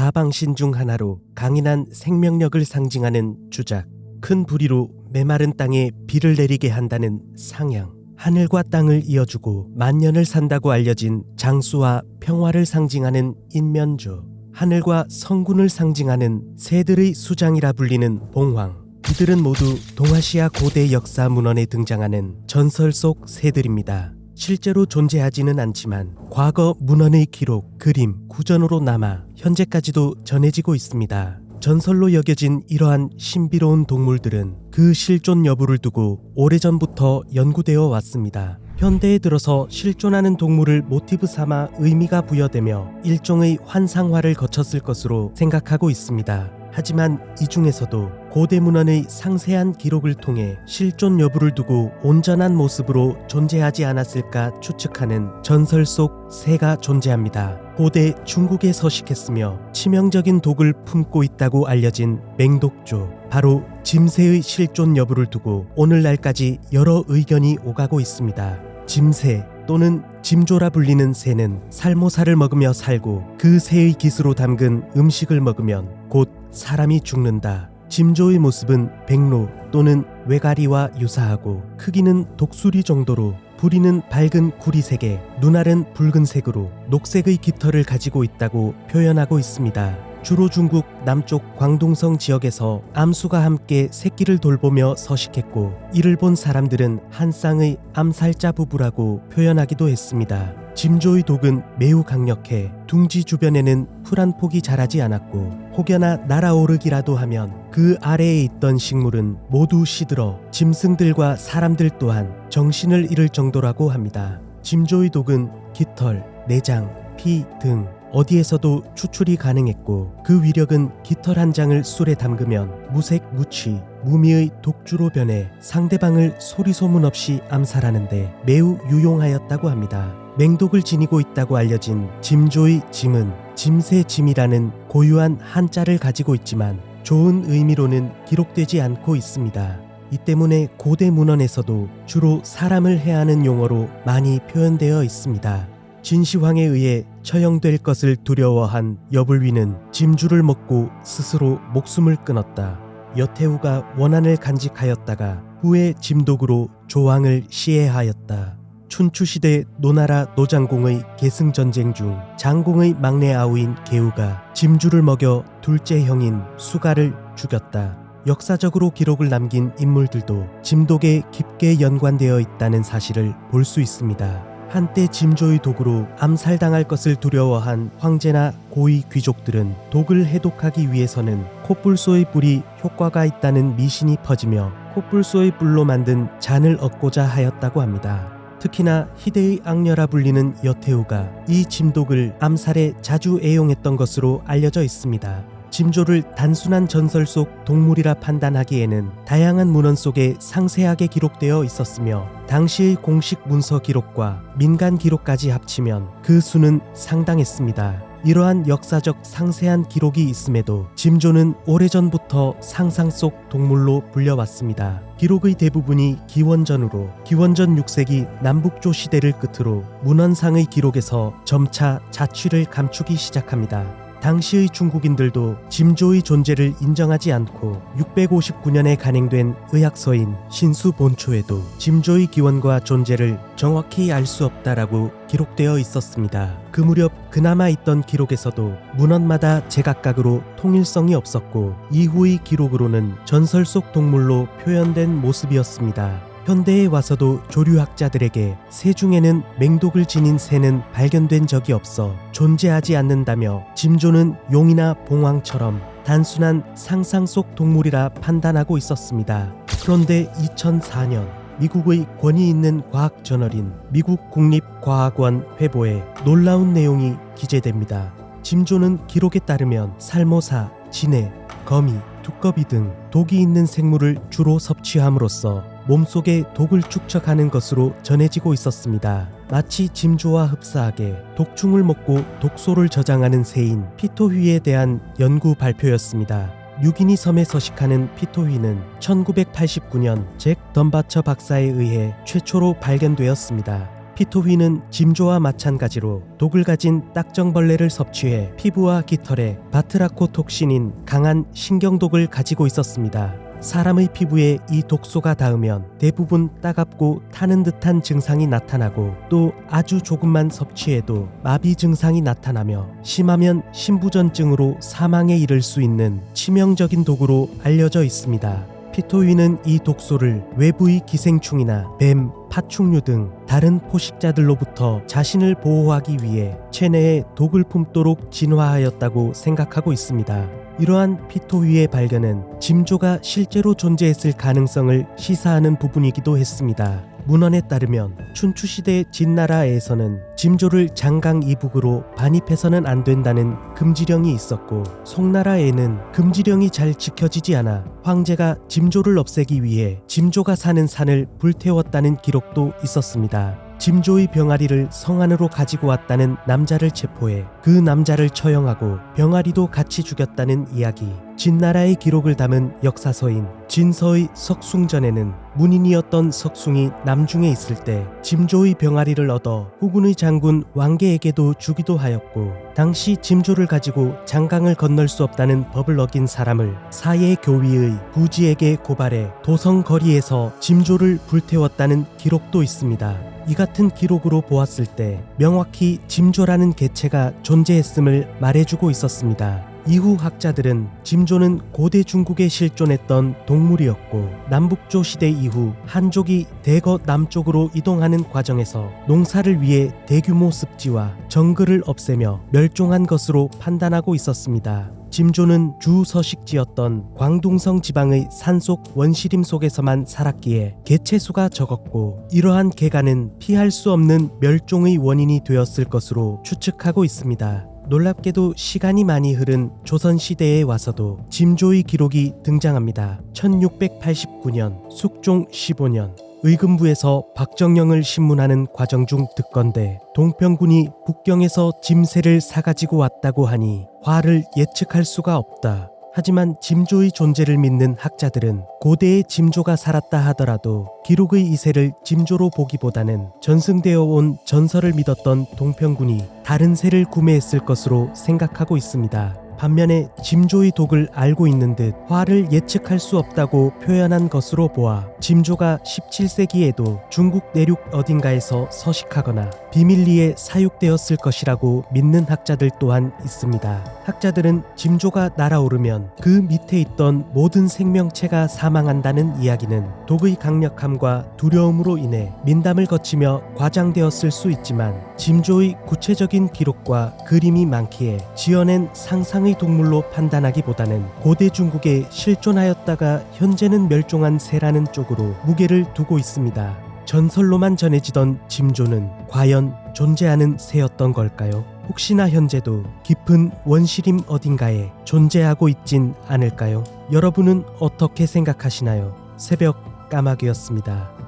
사방신 중 하나로 강인한 생명력을 상징하는 주작, 큰 부리로 메마른 땅에 비를 내리게 한다는 상향, 하늘과 땅을 이어주고 만년을 산다고 알려진 장수와 평화를 상징하는 인면조, 하늘과 성군을 상징하는 새들의 수장이라 불리는 봉황, 이들은 모두 동아시아 고대 역사 문헌에 등장하는 전설 속 새들입니다. 실제로 존재하지는 않지만 과거 문헌의 기록, 그림, 구전으로 남아 현재까지도 전해지고 있습니다. 전설로 여겨진 이러한 신비로운 동물들은 그 실존 여부를 두고 오래전부터 연구되어 왔습니다. 현대에 들어서 실존하는 동물을 모티브 삼아 의미가 부여되며 일종의 환상화를 거쳤을 것으로 생각하고 있습니다. 하지만 이 중에서도 고대 문헌의 상세한 기록을 통해 실존 여부를 두고 온전한 모습으로 존재하지 않았을까 추측하는 전설 속 새가 존재합니다. 고대 중국에 서식했으며 치명적인 독을 품고 있다고 알려진 맹독조, 바로 짐새의 실존 여부를 두고 오늘날까지 여러 의견이 오가고 있습니다. 짐새 또는 짐조라 불리는 새는 살모사를 먹으며 살고 그 새의 기스로 담근 음식을 먹으면 곧 사람이 죽는다. 짐조의 모습은 백로 또는 외가리와 유사하고 크기는 독수리 정도로 부리는 밝은 구리색에 눈알은 붉은색으로 녹색의 깃털을 가지고 있다고 표현하고 있습니다. 주로 중국 남쪽 광둥성 지역에서 암수가 함께 새끼를 돌보며 서식했고 이를 본 사람들은 한 쌍의 암살자 부부라고 표현하기도 했습니다. 짐조의 독은 매우 강력해 둥지 주변에는 풀 한 폭이 자라지 않았고 혹여나 날아오르기라도 하면 그 아래에 있던 식물은 모두 시들어 짐승들과 사람들 또한 정신을 잃을 정도라고 합니다. 짐조의 독은 깃털, 내장, 피 등 어디에서도 추출이 가능했고 그 위력은 깃털 한 장을 술에 담그면 무색 무취, 무미의 독주로 변해 상대방을 소리 소문 없이 암살하는데 매우 유용하였다고 합니다. 맹독을 지니고 있다고 알려진 짐조의 짐은 짐새짐이라는 고유한 한자를 가지고 있지만 좋은 의미로는 기록되지 않고 있습니다. 이 때문에 고대 문헌에서도 주로 사람을 해하는 용어로 많이 표현되어 있습니다. 진시황에 의해 처형될 것을 두려워한 여불위는 짐주를 먹고 스스로 목숨을 끊었다. 여태우가 원한을 간직하였다가 후에 짐독으로 조왕을 시해하였다. 춘추시대 노나라 노장공의 계승전쟁 중 장공의 막내 아우인 계우가 짐주를 먹여 둘째 형인 수가를 죽였다. 역사적으로 기록을 남긴 인물들도 짐독에 깊게 연관되어 있다는 사실을 볼 수 있습니다. 한때 짐조의 독으로 암살당할 것을 두려워한 황제나 고위 귀족들은 독을 해독하기 위해서는 콧불소의 뿔이 효과가 있다는 미신이 퍼지며 콧불소의 뿔로 만든 잔을 얻고자 하였다고 합니다. 특히나 희대의 악녀라 불리는 여태우가 이 짐독을 암살에 자주 애용했던 것으로 알려져 있습니다. 짐조를 단순한 전설 속 동물이라 판단하기에는 다양한 문헌 속에 상세하게 기록되어 있었으며 당시의 공식 문서 기록과 민간 기록까지 합치면 그 수는 상당했습니다. 이러한 역사적 상세한 기록이 있음에도 짐조는 오래전부터 상상 속 동물로 불려왔습니다. 기록의 대부분이 기원전으로 기원전 6세기 남북조 시대를 끝으로 문헌상의 기록에서 점차 자취를 감추기 시작합니다. 당시의 중국인들도 짐조의 존재를 인정하지 않고 659년에 간행된 의학서인 신수본초에도 짐조의 기원과 존재를 정확히 알 수 없다라고 기록되어 있었습니다. 그 무렵 그나마 있던 기록에서도 문헌마다 제각각으로 통일성이 없었고 이후의 기록으로는 전설 속 동물로 표현된 모습이었습니다. 현대에 와서도 조류학자들에게 새 중에는 맹독을 지닌 새는 발견된 적이 없어 존재하지 않는다며 짐조는 용이나 봉황처럼 단순한 상상 속 동물이라 판단하고 있었습니다. 그런데 2004년 미국의 권위 있는 과학 저널인 미국 국립과학원 회보에 놀라운 내용이 기재됩니다. 짐조는 기록에 따르면 살모사, 진해, 거미, 두꺼비 등 독이 있는 생물을 주로 섭취함으로써 몸속에 독을 축적하는 것으로 전해지고 있었습니다. 마치 짐조와 흡사하게 독충을 먹고 독소를 저장하는 새인 피토휘에 대한 연구 발표였습니다. 뉴기니 섬에 서식하는 피토휘는 1989년 잭 덤바처 박사에 의해 최초로 발견되었습니다. 피토휘는 짐조와 마찬가지로 독을 가진 딱정벌레를 섭취해 피부와 깃털에 바트라코톡신인 강한 신경독을 가지고 있었습니다. 사람의 피부에 이 독소가 닿으면 대부분 따갑고 타는 듯한 증상이 나타나고 또 아주 조금만 섭취해도 마비 증상이 나타나며 심하면 심부전증으로 사망에 이를 수 있는 치명적인 독으로 알려져 있습니다. 피토휘는 이 독소를 외부의 기생충이나 뱀, 파충류 등 다른 포식자들로부터 자신을 보호하기 위해 체내에 독을 품도록 진화하였다고 생각하고 있습니다. 이러한 피토휘의 발견은 짐조가 실제로 존재했을 가능성을 시사하는 부분이기도 했습니다. 문헌에 따르면 춘추시대 진나라에서는 짐조를 장강 이북으로 반입해서는 안 된다는 금지령이 있었고, 송나라에는 금지령이 잘 지켜지지 않아 황제가 짐조를 없애기 위해 짐조가 사는 산을 불태웠다는 기록도 있었습니다. 짐조의 병아리를 성 안으로 가지고 왔다는 남자를 체포해 그 남자를 처형하고 병아리도 같이 죽였다는 이야기. 진나라의 기록을 담은 역사서인 진서의 석숭전에는 문인이었던 석숭이 남중에 있을 때 짐조의 병아리를 얻어 후군의 장군 왕계에게도 주기도 하였고, 당시 짐조를 가지고 장강을 건널 수 없다는 법을 어긴 사람을 사예 교위의 부지에게 고발해 도성 거리에서 짐조를 불태웠다는 기록도 있습니다. 이 같은 기록으로 보았을 때 명확히 짐조라는 개체가 존재했음을 말해주고 있었습니다. 이후 학자들은 짐조는 고대 중국에 실존했던 동물이었고, 남북조 시대 이후 한족이 대거 남쪽으로 이동하는 과정에서 농사를 위해 대규모 습지와 정글을 없애며 멸종한 것으로 판단하고 있었습니다. 짐조는 주 서식지였던 광둥성 지방의 산속 원시림 속에서만 살았기에 개체수가 적었고, 이러한 개가는 피할 수 없는 멸종의 원인이 되었을 것으로 추측하고 있습니다. 놀랍게도 시간이 많이 흐른 조선시대에 와서도 짐조의 기록이 등장합니다. 1689년 숙종 15년 의금부에서 박정영을 신문하는 과정 중 듣건대 동평군이 북경에서 짐새를 사가지고 왔다고 하니 화를 예측할 수가 없다. 하지만 짐조의 존재를 믿는 학자들은 고대에 짐조가 살았다 하더라도 기록의 이새를 짐조로 보기보다는 전승되어 온 전설을 믿었던 동평군이 다른 새를 구매했을 것으로 생각하고 있습니다. 반면에 짐조의 독을 알고 있는 듯 화를 예측할 수 없다고 표현한 것으로 보아 짐조가 17세기에도 중국 내륙 어딘가에서 서식하거나 비밀리에 사육되었을 것이라고 믿는 학자들 또한 있습니다. 학자들은 짐조가 날아오르면 그 밑에 있던 모든 생명체가 사망한다는 이야기는 독의 강력함과 두려움으로 인해 민담을 거치며 과장되었을 수 있지만, 짐조의 구체적인 기록과 그림이 많기에 지어낸 상상의 동물로 판단하기보다는 고대 중국에 실존하였다가 현재는 멸종한 새라는 쪽으로 무게를 두고 있습니다. 전설로만 전해지던 짐조는 과연 존재하는 새였던 걸까요? 혹시나 현재도 깊은 원시림 어딘가에 존재하고 있진 않을까요? 여러분은 어떻게 생각하시나요? 새벽 까마귀였습니다.